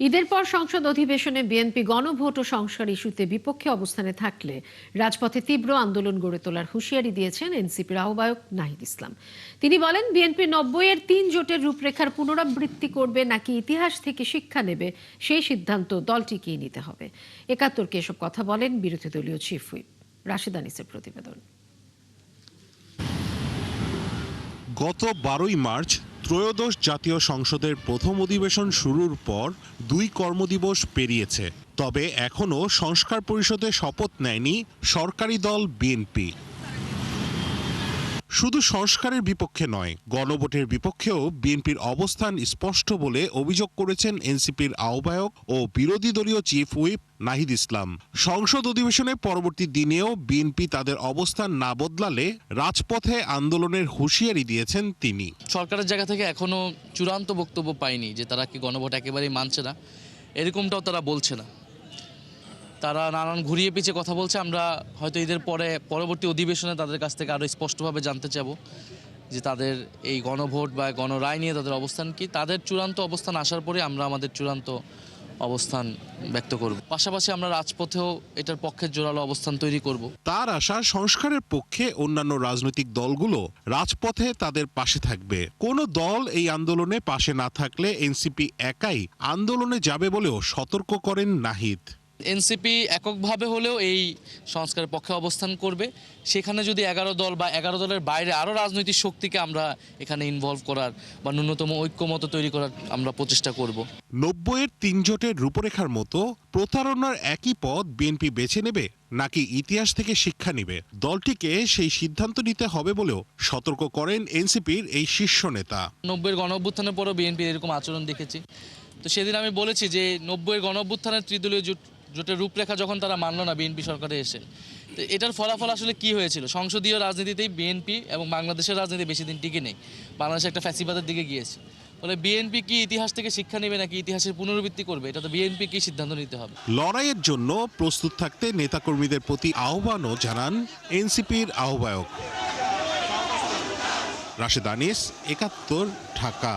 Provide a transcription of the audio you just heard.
ঈদের পর সংসদ অধিবেশনে বিএনপি গণভোট ও সংস্কার ইস্যুতে বিপক্ষে অবস্থানে থাকলে রাজপথে তীব্র আন্দোলন গড়ে তোলার হুঁশিয়ারি দিয়েছেন এনসিপির আহ্বায়ক নাহিদ ইসলাম। তিনি বলেন, বিএনপি ৯০-এর ৩ জোটের রূপরেখার পুনরাবৃত্তি করবে নাকি ইতিহাস থেকে শিক্ষা নেবে সেই সিদ্ধান্ত দলটিকেই নিতে হবে। ৭১কে এসব কথা বলেন বিরোধী দলীয় চিফ হুইপ। রাশেদ আনিসের প্রতিবেদন। গত ১২ই মার্চ ত্রয়োদশ জাতীয় সংসদের প্রথম অধিবেশন শুরুর পর ২ কর্মদিবস পেরিয়েছে। তবে এখনও সংস্কার পরিষদে শপথ নেয়নি সরকারি দল বিএনপি। শুধু সংস্কারের বিপক্ষে নয়, গণভোটের বিপক্ষেও বিএনপির অবস্থান স্পষ্ট বলে অভিযোগ করেছেন এনসিপির আহ্বায়ক ও বিরোধী দলীয় চিফ হুইপ নাহিদ ইসলাম। সংসদ অধিবেশনের পরবর্তী দিনেও বিএনপি তাদের অবস্থান না বদলালে রাজপথে আন্দোলনের হুঁশিয়ারি দিয়েছেন তিনি। সরকারের জায়গা থেকে এখনো চূড়ান্ত বক্তব্য পায়নি যে তারা কি গণভোট একেবারেই মানছে না, এরকমটাও তারা বলছে না। তারা নানান ঘুরিয়ে পিছিয়ে কথা বলছে। আমরা হয়তো ঈদের পরবর্তী অধিবেশনে তাদের কাছ থেকে আরও স্পষ্টভাবে জানতে চাবো যে তাদের এই গণভোট বা গণরায় নিয়ে তাদের অবস্থান কি। তাদের চূড়ান্ত অবস্থান আসার পরে আমরা আমাদের চূড়ান্ত অবস্থান ব্যক্ত করব। পাশাপাশি আমরা রাজপথেও এটার পক্ষে জোরালো অবস্থান তৈরি করব। তার আশা, সংস্কারের পক্ষে অন্যান্য রাজনৈতিক দলগুলো রাজপথে তাদের পাশে থাকবে। কোনো দল এই আন্দোলনে পাশে না থাকলে এনসিপি একাই আন্দোলনে যাবে বলেও সতর্ক করেন নাহিদ। এনসিপি এককভাবে হলেও এই সংস্কারের পক্ষে অবস্থান করবে। সেখানে যদি ১১ দল বা ১১ দলের বাইরে আরও রাজনৈতিক শক্তিকে আমরা এখানে ইনভলভ করার বা ন্যূনতম ঐক্যমত তৈরি করার আমরা প্রচেষ্টা করব। ৯০-এর ৩ জোটের রূপরেখার মতো প্রতারণার একই পথ বিএনপি বেছে নেবে নাকি ইতিহাস থেকে শিক্ষা নেবে, দলটিকে সেই সিদ্ধান্ত নিতে হবে বলেও সতর্ক করেন এনসিপির এই শীর্ষ নেতা। ৯০-এর গণঅভ্যুত্থানের পরও বিএনপির এরকম আচরণ দেখেছি। তো সেদিন আমি বলেছি যে ৯০-এর গণঅভ্যুত্থানের ত্রিদলীয় জোটের রূপরেখা যখন তারা মানল না বিএনপি সরকারে এসে, তো এটার ফলাফল আসলে কি হয়েছিল? সংসদীয় রাজনীতিতেই বিএনপি এবং বাংলাদেশের রাজনীতি বেশি দিন টিকে নেই। বাংলাদেশ একটা ফ্যাসিবাদের দিকে গিয়েছে। ফলে বিএনপি কি ইতিহাস থেকে শিক্ষা নেবে নাকি ইতিহাসের পুনরাবৃত্তি করবে, এটা তো বিএনপিকেই সিদ্ধান্ত নিতে হবে। লড়াইয়ের জন্য প্রস্তুত থাকতে নেতাকর্মীদের প্রতি আহ্বানও জানান এনসিপির আহ্বায়ক। রাশেদ আনিস, ৭১, ঢাকা।